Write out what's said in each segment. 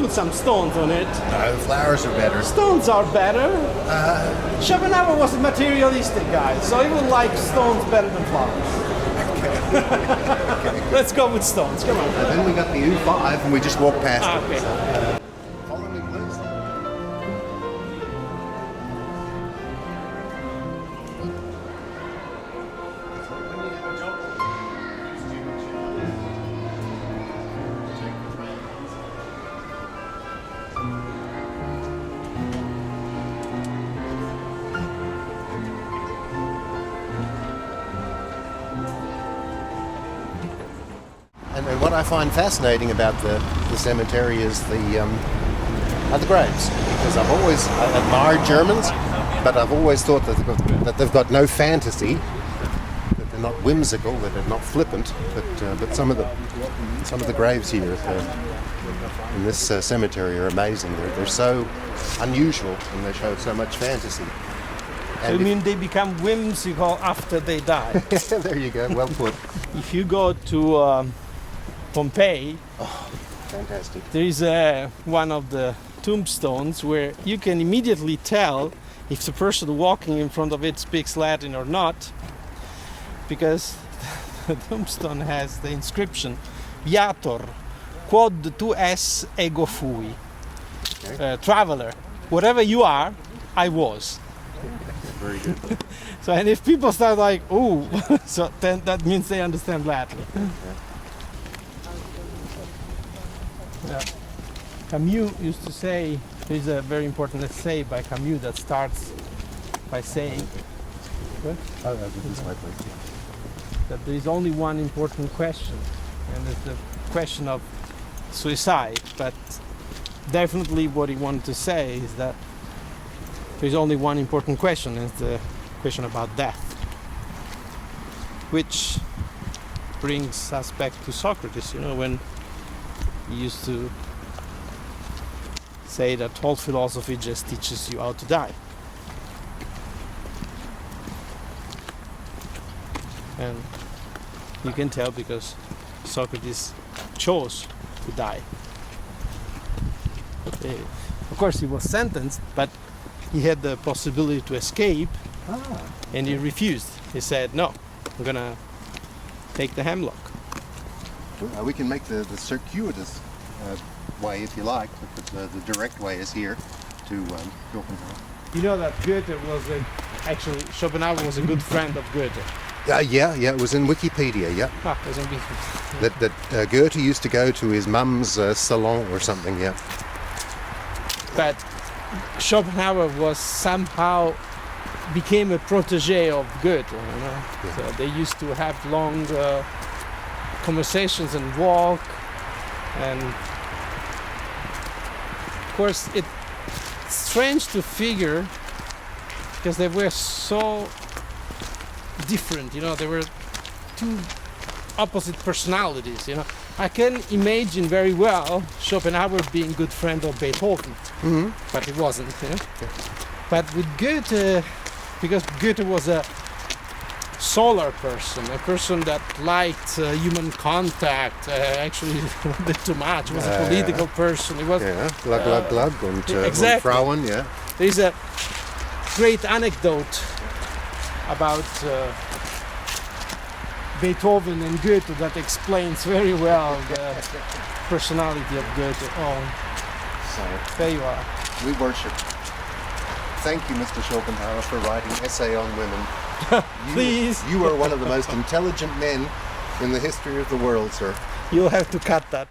put some stones on it. No, flowers are better. Stones are better. Schopenhauer was a materialistic guy, so he would like stones better than flowers. Let's go with stones, come on. And then we got the U5 and we just walked past it. Okay. Follow me, please. And what I find fascinating about the cemetery is the graves, because I admired Germans, but I've always thought that they've got no fantasy, that they're not whimsical, that they're not flippant. But some of the graves here in this cemetery are amazing. They're so unusual and they show so much fantasy. So you mean they become whimsical after they die? There you go, well put. If you go to Pompeii, Fantastic. there is one of the tombstones where you can immediately tell if the person walking in front of it speaks Latin or not, because the tombstone has the inscription Viator, quod tu es ego fui. Traveler, whatever you are, I was. Very good. So, and if people start like, ooh, so then that means they understand Latin. Yeah. Camus used to say, there's a very important essay by Camus that starts by saying that there is only one important question, and it's the question of suicide. But definitely what he wanted to say is that there's only one important question, and it's the question about death, which brings us back to Socrates, when he used to say that all philosophy just teaches you how to die. And you can tell because Socrates chose to die. Of course he was sentenced, but he had the possibility to escape, and he refused. He said, no, I'm gonna take the hemlock. We can make the circuitous way if you like, but the direct way is here to Schopenhauer. You know that Goethe was actually Schopenhauer was a good friend of Goethe. Yeah, it was in Wikipedia, yeah. It was in Wikipedia. That Goethe used to go to his mum's salon or something, yeah. But Schopenhauer was somehow became a protege of Goethe, Yeah. So they used to have long conversations and walk, and of course it's strange to figure because they were so different, they were two opposite personalities, I can imagine very well Schopenhauer being good friend of Beethoven, but he wasn't, But with Goethe, because Goethe was a solar person, a person that liked human contact, actually a bit too much, was a political person. He was Glug und exactly. Frauen, yeah. There is a great anecdote about Beethoven and Goethe that explains very well the personality of Goethe. So There you are. we worship. Thank you, Mr. Schopenhauer, for writing Essay on Women. Please. You are one of the most intelligent men in the history of the world, sir. You'll have to cut that.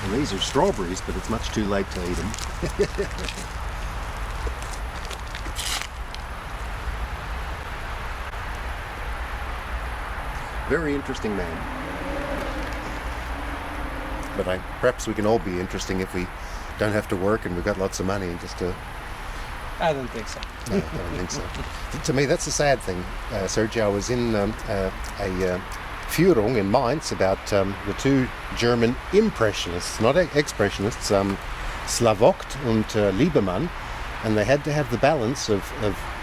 And these are strawberries, but it's much too late to eat them. Very interesting man. But perhaps we can all be interesting if we don't have to work and we've got lots of money and just to... I don't think so. No, I don't think so. To me, that's the sad thing, Sergio. I was in a Führung in Mainz about the two German impressionists, not expressionists, Slavokt and Liebermann, And they had to have the balance of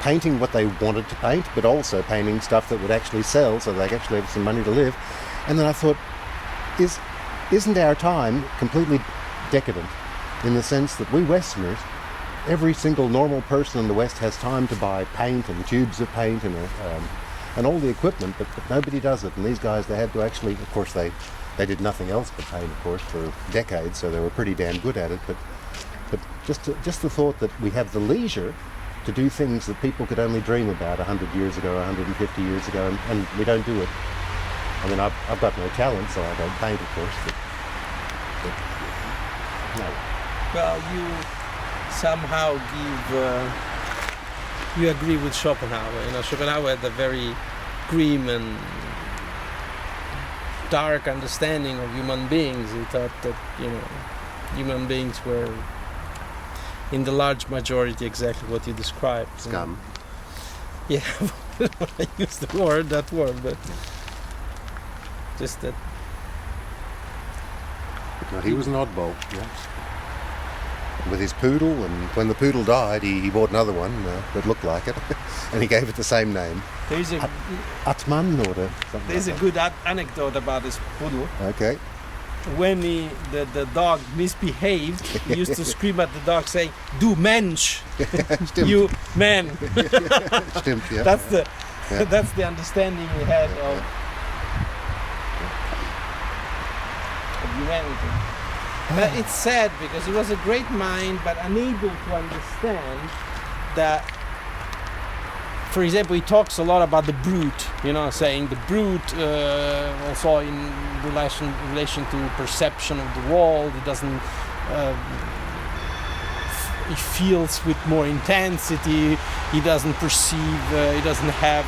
painting what they wanted to paint, but also painting stuff that would actually sell so they could actually have some money to live. And then I thought, isn't our time completely decadent in the sense that we Westerners, every single normal person in the West has time to buy paint and tubes of paint and all the equipment, but nobody does it. And these guys, they had to actually, of course, they did nothing else but paint, of course, for decades, so they were pretty damn good at it. But just the thought that we have the leisure to do things that people could only dream about 100 years ago, 150 years ago, and we don't do it. I mean, I've got no talent, so I don't paint, of course. But no. Well, you somehow you agree with Schopenhauer. You know, Schopenhauer had a very grim and dark understanding of human beings. He thought that, you know, human beings were, in the large majority, exactly what you described. Scum. Yeah, I use that word, but just that. No, he was an oddball, yes. With his poodle, and when the poodle died, he bought another one that looked like it, and he gave it the same name. There's a Atman or something. There's like a good anecdote about this poodle. Okay. When the dog misbehaved, he used to scream at the dog saying, "Du Mensch, you man." Stimmt, yeah. That's the understanding he had of humanity. But it's sad because he was a great mind, but unable to understand that. For example, he talks a lot about the brute, you know, saying the brute also in relation to perception of the world. He doesn't. He feels with more intensity. He doesn't perceive. He doesn't have.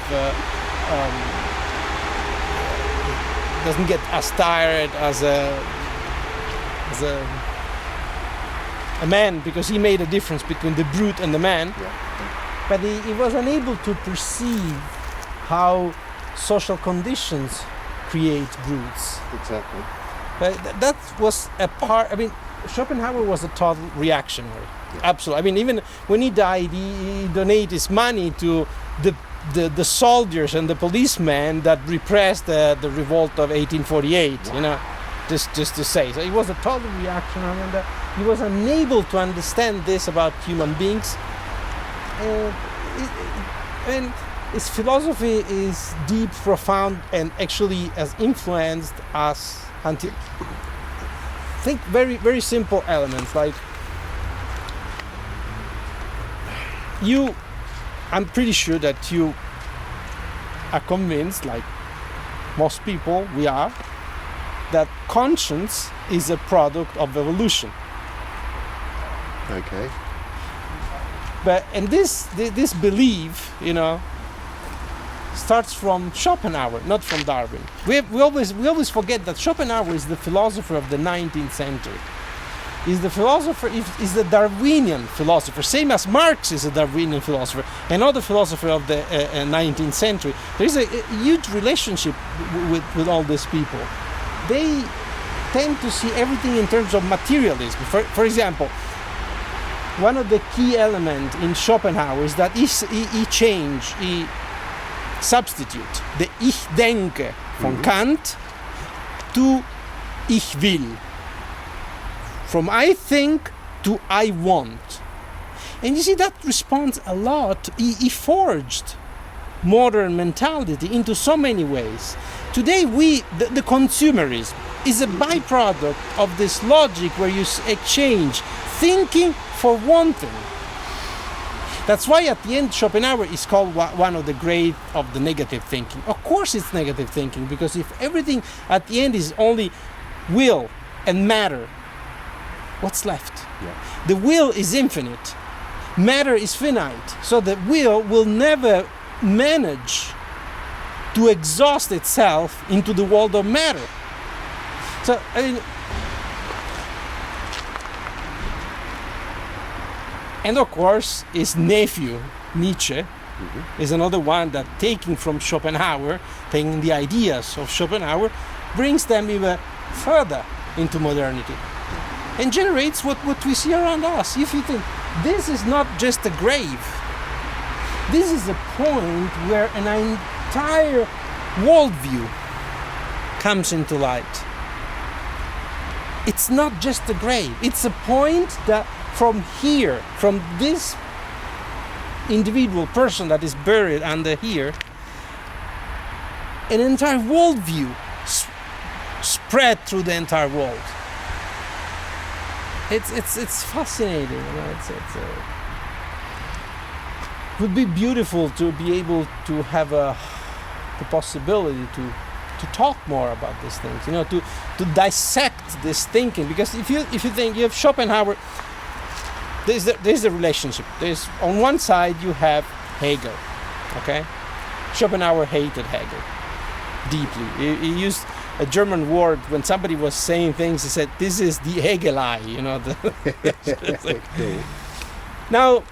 Doesn't get as tired as a man, because he made a difference between the brute and the man. Yeah. But he was unable to perceive how social conditions create brutes. Exactly. But that was a part. I mean, Schopenhauer was a total reactionary. Yeah. Absolutely. I mean, even when he died, he donated his money to the soldiers and the policemen that repressed the revolt of 1848. Wow. You know, just to say. So he was a total reactionary, and he was unable to understand this about human beings. And his philosophy is deep, profound, and actually has influenced us until. Think very, very simple elements like you. I'm pretty sure that you are convinced, like most people, we are, that conscience is a product of evolution. Okay. And this belief, you know, starts from Schopenhauer, not from Darwin. We always forget that Schopenhauer is the philosopher of the 19th century. He's the Darwinian philosopher, same as Marx is a Darwinian philosopher, another philosopher of the 19th century. There is a huge relationship with all these people. They tend to see everything in terms of materialism. For example, one of the key elements in Schopenhauer is that he substitute the Ich denke von Kant to Ich will. From I think to I want. And you see, that responds a lot. He forged modern mentality into so many ways. Today the consumerism is a byproduct of this logic where you exchange thinking for wanting. That's why at the end Schopenhauer is called one of the great of the negative thinking. Of course it's negative thinking, because if everything at the end is only will and matter, what's left? Yeah. The will is infinite. Matter is finite. So the will never manage to exhaust itself into the world of matter. So, I mean, and of course, his nephew, Nietzsche, is another one that, taking from Schopenhauer, taking the ideas of Schopenhauer, brings them even further into modernity and generates what we see around us. If you think this is not just a grave. This is a point where an entire worldview comes into light. It's not just a grave. It's a point that from here, from this individual person that is buried under here, an entire worldview spread through the entire world. It's fascinating. You know? It would be beautiful to be able to have the possibility to talk more about these things. You know, to dissect this thinking. Because if you think you have Schopenhauer, there's the relationship. There's on one side you have Hegel. Okay, Schopenhauer hated Hegel deeply. He used a German word when somebody was saying things. He said, "This is the Hegelei," you know. Now,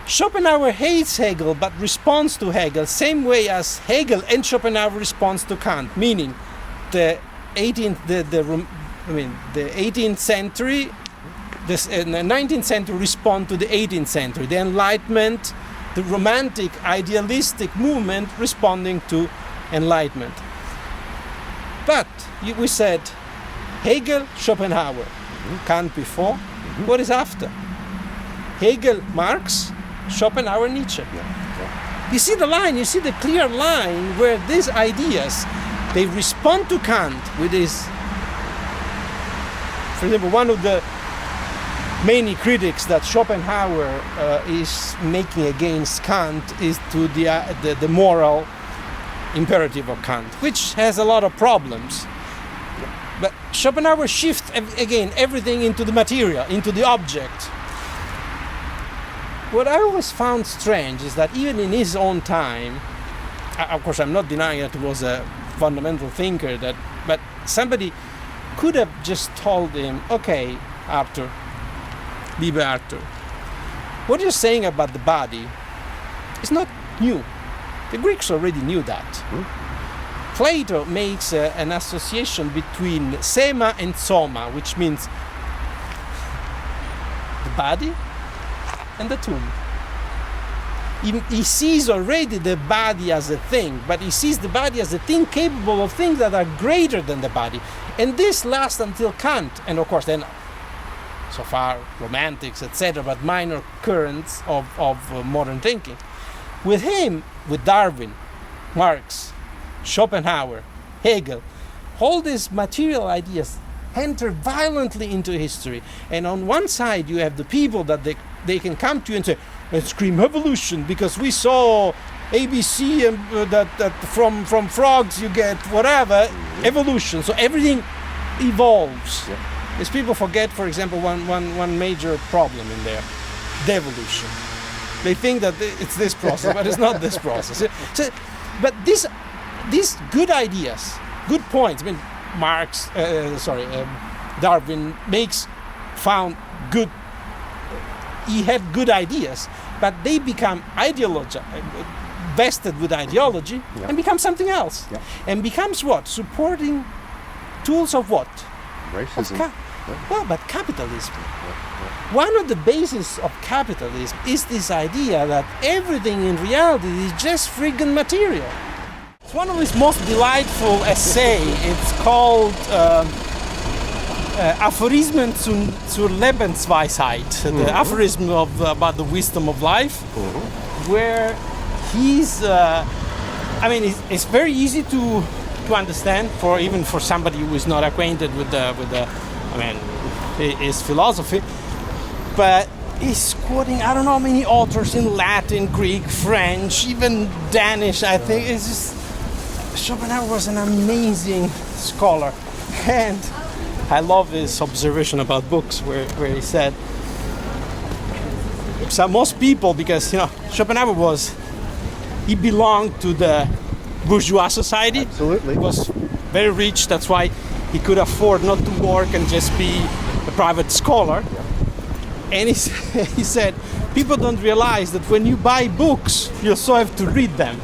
Schopenhauer hates Hegel, but responds to Hegel same way as Hegel and Schopenhauer responds to Kant. Meaning, the 18th century, the 19th century respond to the 18th century. The Enlightenment, the romantic, idealistic movement responding to Enlightenment. But we said Hegel, Schopenhauer, Kant before. What is after? Hegel, Marx, Schopenhauer, Nietzsche. You see the line, you see the clear line where these ideas, they respond to Kant with this. For example, one of the many critics that Schopenhauer is making against Kant is to the moral imperative of Kant, which has a lot of problems. But Schopenhauer shifts again everything into the material, into the object. What I always found strange is that even in his own time, of course I'm not denying that he was a fundamental thinker, but somebody could have just told him, okay, Arthur, liebe Arthur, what you're saying about the body is not new. The Greeks already knew that. Plato makes an association between sema and soma, which means the body and the tomb. He sees already the body as a thing, but he sees the body as a thing capable of things that are greater than the body. And this lasts until Kant, and of course then so far romantics, etc., but minor currents of modern thinking. With him, with Darwin, Marx, Schopenhauer, Hegel, all these material ideas enter violently into history. And on one side you have the people that they can come to you and say, let's scream evolution because we saw ABC and that from frogs you get whatever, evolution. So everything evolves. Yeah. These people forget, for example, one major problem in there, devolution. They think that it's this process, but it's not this process. So, but these good ideas, good points. I mean, Darwin found good. He had good ideas, but they become vested with ideology, and become something else, and becomes what? Supporting tools of what? Racism. Well, but capitalism. One of the bases of capitalism is this idea that everything in reality is just friggin' material. It's one of his most delightful essays. It's called Aphorismen zur Lebensweisheit, the aphorism about the wisdom of life, where he's, it's very easy to understand even for somebody who is not acquainted with his philosophy, but he's quoting I don't know how many authors in Latin, Greek, French, even Danish. I think it's just Schopenhauer was an amazing scholar, and I love his observation about books where he said, so most people, because Schopenhauer he belonged to the bourgeois society. Absolutely. He was very rich, that's why he could afford not to work and just be a private scholar. Yeah. And he said, people don't realize that when you buy books, you also have to read them.